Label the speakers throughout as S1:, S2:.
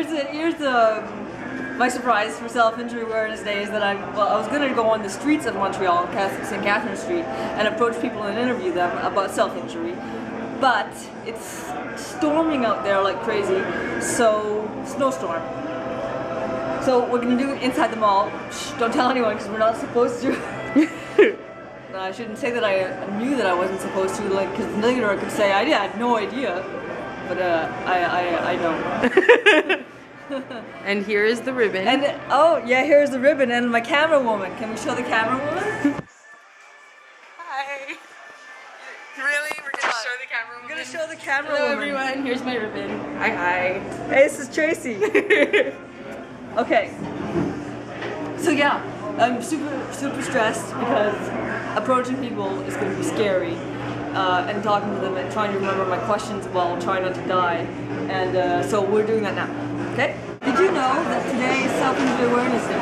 S1: here's my surprise for Self-Injury Awareness Day is that I was going to go on the streets of Montreal, St. Catherine Street, and approach people and interview them about self-injury. But it's storming out there like crazy, so snowstorm. So we're going to do it inside the mall. Shh, don't tell anyone because we're not supposed to. I shouldn't say that I knew that I wasn't supposed to, like, because later I could say I had no idea, but I know.
S2: And here is the ribbon.
S1: And oh yeah, here's the ribbon and my camera woman. Can we show the camera woman?
S2: Hi. Really? We're gonna show the camera woman?
S1: We're gonna show the camera
S2: Hello
S1: woman.
S2: everyone, here's my ribbon. Hi.
S1: Hey, this is Tracy. Okay. So yeah, I'm super stressed because approaching people is gonna be scary. And talking to them and trying to remember my questions while trying not to die. And so we're doing that now. Okay? Did you know that today is Self-Injury Awareness Day?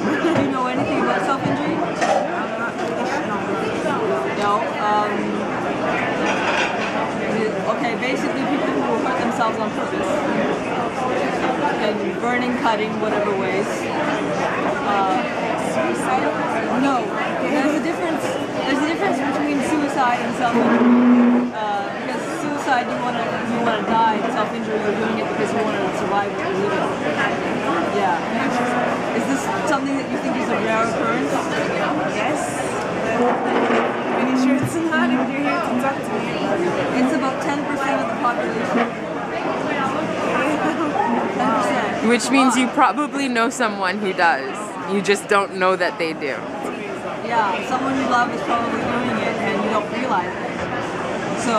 S1: Do you know anything about self-injury? No? Okay, basically people who hurt themselves on purpose. And burning, cutting, whatever ways. No. There's a difference between suicide and self-injury. Because suicide, you wanna die. Self-injury, you're doing it because you want to survive what you're living. Yeah. Is this something that you think is a rare occurrence?
S3: Yes. Are you sure it's not if you're here to talk to me?
S1: It's about 10% of the population. 10%.
S2: Which means you probably know someone who does. You just don't know that they do.
S1: Yeah, someone you love is probably doing it and you don't realize it. So,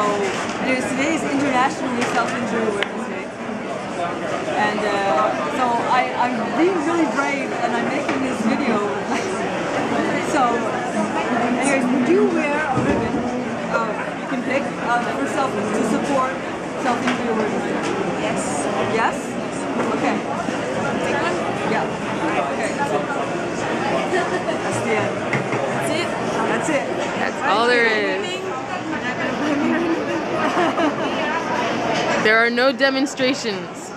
S1: anyways, today is Internationally Self-Injury Awareness Day. And so I'm being really brave and I'm making this video. So, anyways, would you wear a ribbon you can pick for to support self-injury awareness day?
S3: Yes.
S1: Yes? Okay.
S3: Take one?
S1: Yeah. Okay. That's the end.
S3: That's it?
S1: That's it.
S2: That's all there is. There are no demonstrations.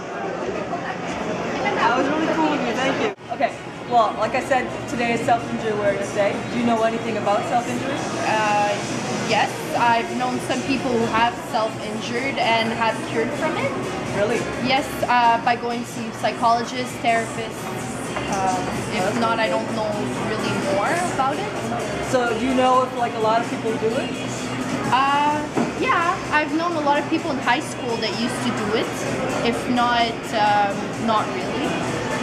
S1: That was really cool of you, thank you. Okay, well, like I said, today is Self-Injury Awareness Day. Do you know anything about self-injury?
S4: Yes, I've known some people who have self-injured and have cured from it.
S1: Really?
S4: Yes, by going to see psychologists, therapists. If not, I don't know really more about it.
S1: So do you know if like a lot of people do it?
S4: Yeah, I've known a lot of people in high school that used to do it. If not, not really.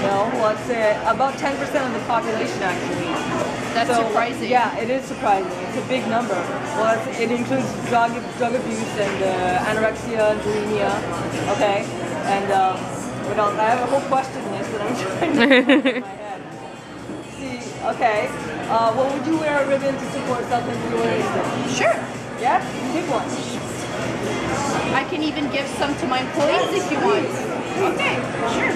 S1: No, well, it's about 10% of the population actually.
S4: That's surprising.
S1: Yeah, it is surprising. It's a big number. Well, it includes drug abuse and anorexia and bulimia. Okay, and what else? I have a whole question list that I'm trying to put in my head. See, okay. Well, would you wear a ribbon to support self-injury awareness day?
S4: Sure.
S1: Yeah? Pick one.
S4: I can even give some to my employees if you want.
S1: Okay, sure.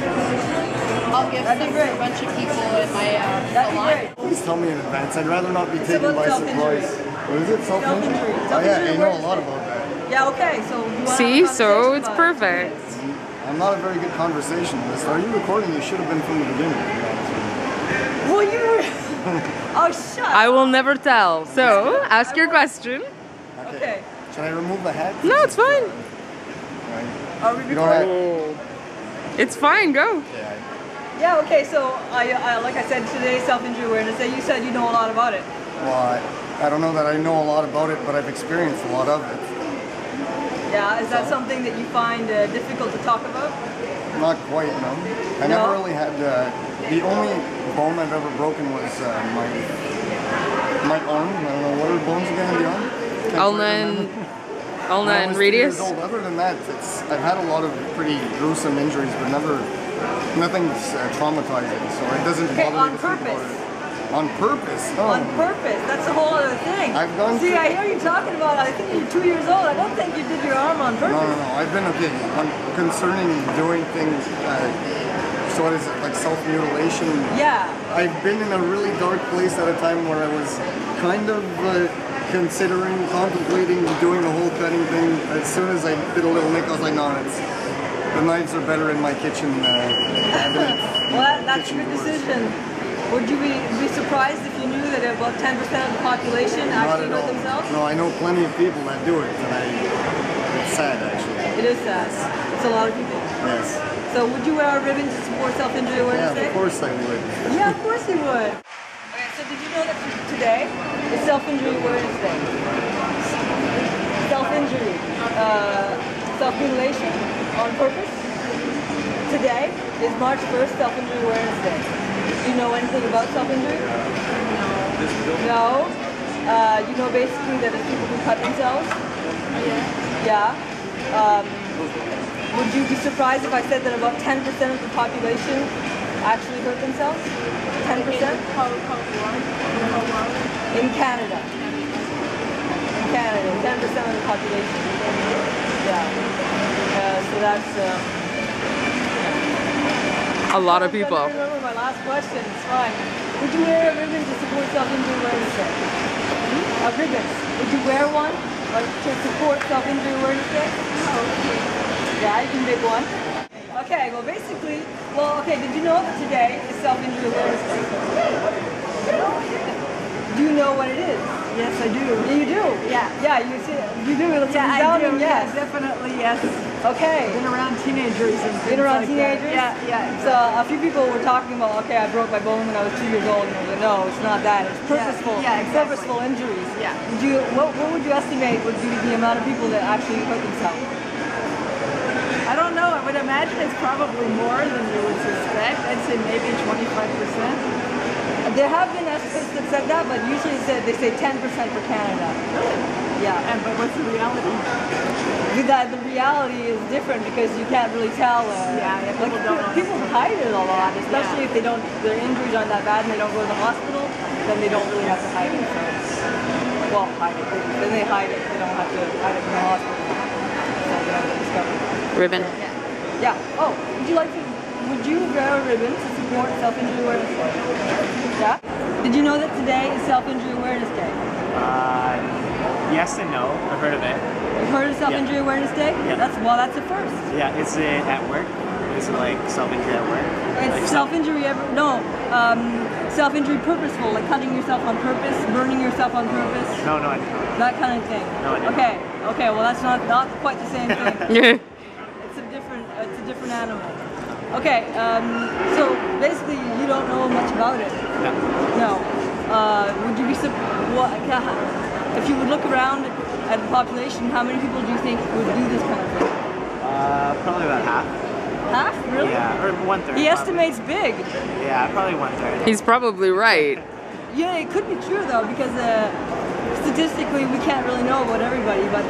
S4: I'll give some to a bunch of people in my salon.
S5: Please tell me in advance. I'd rather not be taken by surprise. What is it? Self-injury? Oh yeah, I know a lot about that.
S1: Yeah, okay. So you want
S2: See, so it's perfect.
S5: I'm not a very good conversationalist. Are you recording? You should have been from the beginning.
S1: Well, you were... Oh, shut up.
S2: I will never tell. So, ask your question.
S1: Okay.
S5: Should I remove the hat?
S2: No, it's fine.
S5: Right.
S1: Are we
S5: You don't have...
S1: recording?
S2: It's fine, go.
S1: Yeah, okay, so I like I said, today's Self-Injury Awareness Day. You said you know a lot about it.
S5: Well, I don't know that I know a lot about it, but I've experienced a lot of it.
S1: Yeah, is that something that you find difficult to talk about?
S5: Not quite, no. I never really had... the only bone I've ever broken was my arm. I don't know, what are bones again in the arm? Ulna and radius. Other than that, I've had a lot of pretty gruesome injuries, but nothing's traumatizing, so it doesn't bother me to think about it. On purpose? Oh.
S1: On purpose? That's a whole other thing.
S5: I've gone
S1: See, I hear you talking about, I think you're 2 years old. I don't think you did your arm on purpose.
S5: No. I've been, okay, concerning doing things, so what is it, like self-mutilation?
S1: Yeah.
S5: I've been in a really dark place at a time where I was kind of contemplating doing the whole cutting thing. As soon as I did a little nick, I was like, no, the knives are better in my kitchen cabinet.
S1: Well, that's a good decision. Would you be surprised if you knew that about 10% of the population actually hurt themselves?
S5: No, I know plenty of people that do it, and it's sad actually.
S1: It is sad. It's a lot of people.
S5: Yes.
S1: So would you wear a ribbon to support self-injury awareness day?
S5: Yeah, of course I would.
S1: Yeah, of course you would. Okay, so did you know that today is self-injury awareness day? Self-injury, self-mutilation on purpose. Today is March 1st, self-injury awareness day. Do you know anything about self-injury? No. You know basically that it's people who cut themselves? Yeah. Would you be surprised if I said that about 10% of the population actually hurt themselves? 10%? In Canada. In Canada, 10% of the population. Yeah. So that's...
S2: A lot of people.
S1: I remember my last question. It's fine. Would you wear a ribbon to support self-injury awareness day? A ribbon. Would you wear one to support self-injury awareness day? Yeah, you can pick one. Okay, well basically, did you know that today is self-injury awareness day? Do you know what it is?
S3: Yes, I do.
S1: Yeah, you do?
S3: Yeah.
S1: Yeah, you do. It's a
S3: I do.
S1: yes.
S3: Yeah, definitely yes.
S1: Okay.
S3: Been around teenagers and things
S1: Been around
S3: like
S1: teenagers?
S3: that. Yeah.
S1: So a few people were talking about, okay, I broke my bone when I was 2 years old, and I was like, no, it's not that. It's purposeful.
S3: Yeah, exactly.
S1: Purposeful injuries.
S3: Yeah.
S1: What would you estimate would be the amount of people that actually hurt themselves?
S3: I don't know. I would imagine it's probably more than you would suspect. I'd say maybe 25%.
S1: There have been estimates that said that, but usually they say 10% for Canada.
S3: Really?
S1: Yeah.
S3: But what's the reality?
S1: The reality is different because you can't really tell.
S3: People don't know.
S1: People hide it a lot, especially if their injuries aren't that bad and they don't go to the hospital, then they don't really have to hide it. So, hide it. Then they hide it. They don't have to hide it from the hospital. So they don't get discovered.
S2: Ribbon.
S1: Yeah. Oh, would you wear a ribbon to support self-injury awareness day? Yeah? Did you know that today is self-injury awareness day?
S6: Yes and no. I've heard of it.
S1: You've heard of self-injury awareness day?
S6: Yeah.
S1: That's a first.
S6: Yeah. Is it at work? Is it like self-injury at work?
S1: It's self-injury self-injury purposeful, like cutting yourself on purpose, burning yourself on purpose.
S6: No, I didn't know.
S1: That kind of thing.
S6: No, I didn't.
S1: Okay, well that's not quite the same thing. It's a different animal. Okay, so basically you don't know much about it.
S6: No.
S1: Would you be if you would look around at the population, how many people do you think would do this kind of thing?
S6: Probably about half.
S1: Half? Really?
S6: Yeah, or 1/3.
S1: He estimates big.
S6: Yeah, probably 1/3.
S2: He's probably right.
S1: Yeah, it could be true though, because statistically we can't really know about everybody, but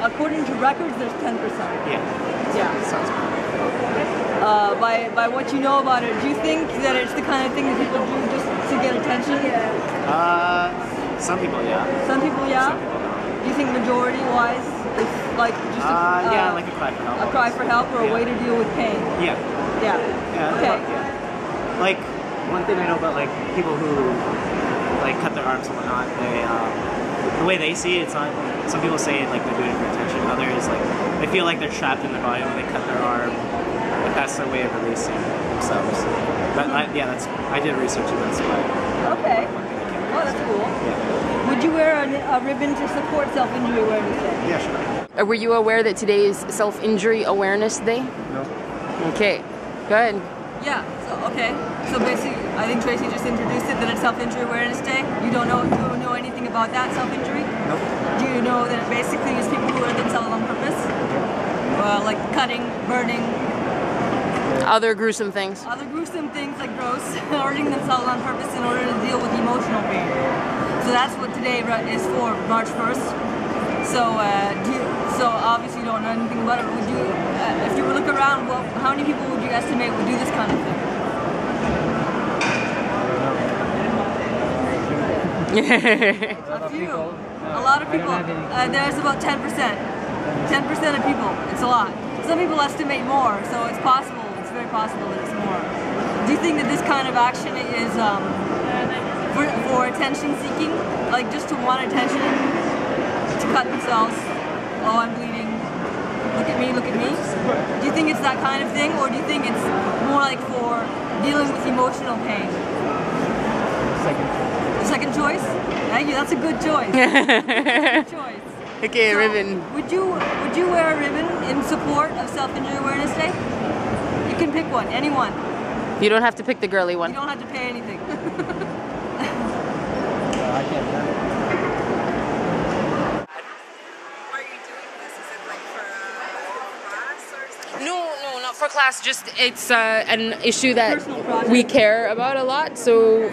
S1: according to records there's 10%. Yeah.
S6: Sounds good.
S1: By what you know about it, do you think that it's the kind of thing that people do just to get attention?
S6: Some people, yeah.
S1: Some people, yeah?
S6: Some people don't.
S1: Do you think majority-wise it's like just
S6: like a cry for help.
S1: A cry for help or a way to deal with pain?
S6: Yeah.
S1: Yeah. Okay.
S6: Like, one thing I know about like people who like cut their arms and whatnot, the way they see it, it's not, some people say like they're doing it for attention, others like they feel like they're trapped in their body when they cut their arm. But that's their way of releasing themselves. But I did research and that's why.
S1: Okay. Oh, that's cool.
S6: Yeah.
S1: Would you wear a ribbon to support self-injury awareness day?
S6: Yeah, sure.
S2: Were you aware that today is Self-Injury Awareness Day?
S5: No.
S2: Okay, good.
S1: Yeah, so basically, I think Tracy just introduced it, that it's Self-Injury Awareness Day. You don't know anything about that, self-injury?
S5: No.
S1: Do you know that it basically is people who hurt themselves on purpose? Like cutting, burning,
S2: Other gruesome things.
S1: other gruesome things like gross, hurting themselves on purpose in order to deal with emotional pain. So that's what today is for, March 1st. So obviously you don't know anything about it, but would you, if you would look around, how many people would you estimate would do this kind of thing? A few. A lot of people. There's about 10%. 10% of people. It's a lot. Some people estimate more, so it's possible. It's very possible that it's more. Do you think that this kind of action is for attention seeking? Like just to want attention? To cut themselves? Oh, I'm bleeding. look at me, look at me. Do you think it's that kind of thing, or do you think it's more like for dealing with emotional pain? The second choice? Thank you, that's a good choice. Good choice.
S7: Okay,
S1: So,
S7: ribbon.
S1: Would you wear a ribbon in support of Self-Injury Awareness Day? You can pick one, any one.
S7: You don't have to pick the girly one.
S1: You don't have to pay anything.
S2: I can't tell. Are you doing this? Is it like for class or something?
S7: No, not for class. Just it's an issue that
S1: Personal project.
S7: we care about a lot. So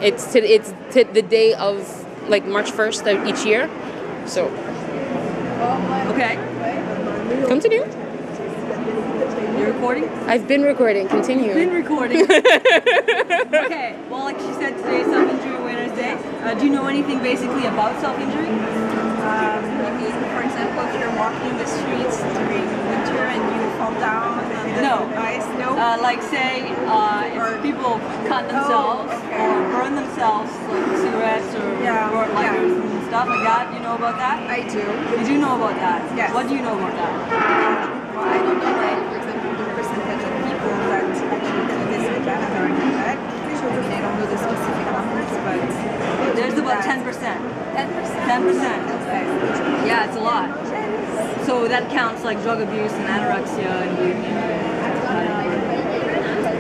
S7: it's the day of like March 1st of each year. So
S1: Okay.
S7: continue.
S1: You're recording?
S7: I've been recording. Continue.
S1: Been recording. Okay. Well, like she said, today is Self-Injury Awareness Day. Do you know anything basically about self-injury?
S3: You mean, for example, if you're walking the streets during winter and you fall down on the
S1: No.
S3: ice? No?
S1: Like say, if people cut themselves
S3: okay.
S1: or burn themselves, like cigarettes or
S3: Yeah,
S1: or lighters
S3: yeah.
S1: and stuff like that. You know about that?
S3: I do.
S1: You do know about that?
S3: Yes.
S1: What do you know about that?
S3: Well, I don't know, like, for example, the percentage of people that actually do this in Canada or Quebec. I don't know the specific numbers, but
S1: There's about 10%.
S3: 10%.
S1: 10%.
S3: Okay.
S1: Yeah, it's a lot. So that counts like drug abuse and anorexia and bulimia,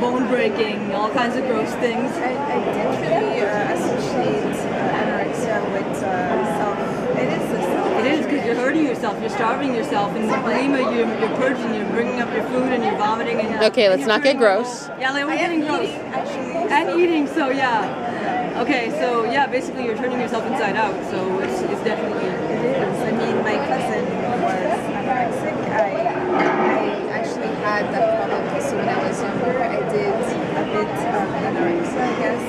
S1: bone breaking, all kinds of gross things.
S3: I didn't really associate anorexia with self. It is a self.
S1: It is because you're hurting yourself, you're starving yourself, and bulimia, you're purging, you're bringing up your food and you're vomiting. And
S7: Okay, let's
S1: you're
S7: not get
S1: turning
S7: gross.
S1: Yeah, like, we're getting gross.
S3: Actually.
S1: And eating, so yeah. Okay, so yeah, basically you're turning yourself inside out, so it's definitely...
S3: It is. I mean, my cousin was anorexic. I actually had that problem also when I was younger. I did a bit of anorexia, I guess,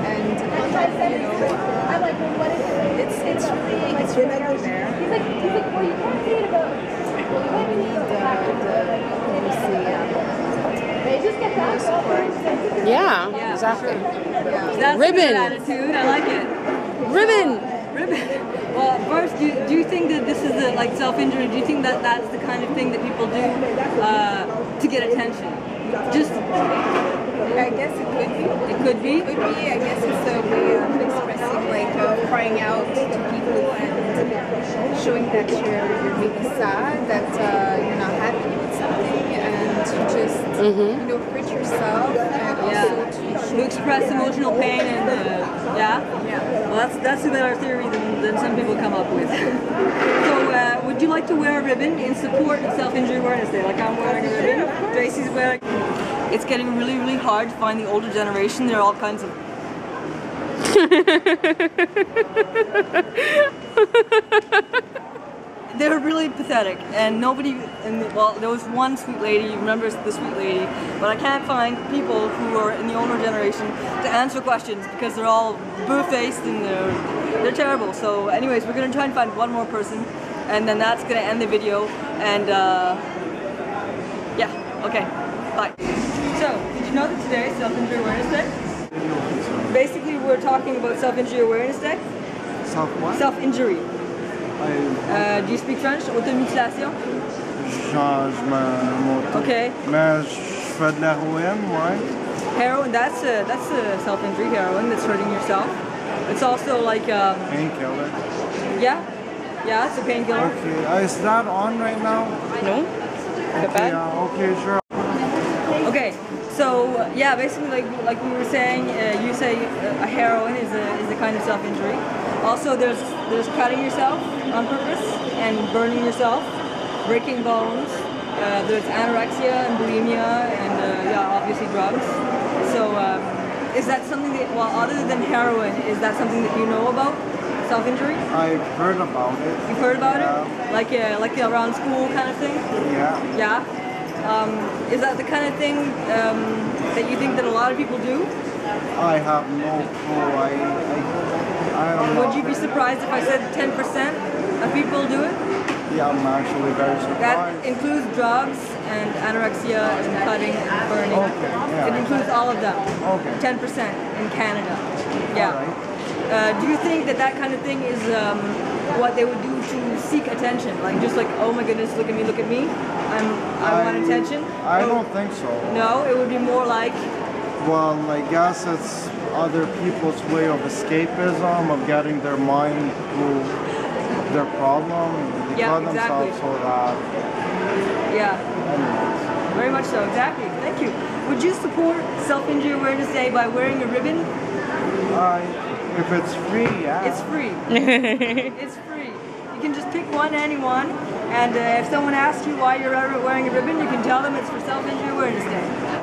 S3: and you know, it's really out there. We need the support.
S7: Yeah, exactly.
S1: That's
S7: Ribbon.
S1: a good attitude, I like it.
S7: Ribbon.
S1: Ribbon. Well, first, do you think that this is like self-injury? Do you think that that's the kind of thing that people do to get attention? Just,
S3: I guess it could be.
S1: it could be.
S3: It could be. I guess it's a way of expressing, like crying out to people and showing that you're maybe sad, that you're not happy with something, and to just you know, hurt yourself and also
S1: To express emotional pain and yeah. Well, that's a better theory than some people come up with. So, would you like to wear a ribbon in support of Self-Injury Awareness Day? Like I'm wearing a ribbon. Tracy's wearing. It's getting really, really hard to find the older generation. There are all kinds of. They're really pathetic, and nobody. Well, there was one sweet lady. You remember the sweet lady, but I can't find people who are in the older generation to answer questions because they're all boo-faced and they're terrible. So, anyways, we're gonna try and find one more person, and then that's gonna end the video. And yeah, okay, bye. So, did you know that today is Self-Injury Awareness Day? Basically, we're talking about Self-Injury Awareness Day.
S5: Self what?
S1: Self-injury. Do you speak French? Automutilation?
S5: Change mon
S1: Okay.
S5: Mais je fais de l'héroïne, ouais.
S1: Heroin, that's a self-injury, heroin, that's hurting yourself. It's also like,
S5: Painkiller.
S1: yeah, it's a painkiller.
S5: Okay, is that on right now?
S7: No?
S5: Okay, okay, sure.
S1: Okay, so yeah, basically like we were saying, you say a heroin is a kind of self-injury. Also, there's cutting yourself on purpose and burning yourself, breaking bones. There's anorexia and bulimia and yeah, obviously drugs. So is that something that, well, other than heroin, is that something that you know about? Self-injury?
S5: I've heard about it.
S1: You've heard about it? Like around school kind of thing?
S5: Yeah.
S1: Yeah? Is that the kind of thing that you think that a lot of people do?
S5: I have no clue. I don't know.
S1: Would you be surprised if I said 10% of people do it?
S5: Yeah, I'm actually very surprised.
S1: That includes drugs and anorexia and cutting and burning.
S5: Okay, yeah.
S1: It includes all of them.
S5: Okay.
S1: 10% in Canada. Yeah.
S5: All right.
S1: Do you think that kind of thing is what they would do to seek attention? Like just like, oh my goodness, look at me, I want attention?
S8: I don't think so.
S1: No, it would be more like...
S8: Well, I guess it's other people's way of escapism, of getting their mind through their problem. They
S1: Yeah,
S8: call
S1: exactly.
S8: themselves so that.
S1: Yeah,
S8: Anyways.
S1: very much so, exactly. Thank you. Would you support Self-Injury Awareness Day by wearing a ribbon?
S8: If it's free, yeah.
S1: It's free. It's free. You can just pick one, anyone, and if someone asks you why you're wearing a ribbon, you can tell them it's for Self-Injury Awareness Day.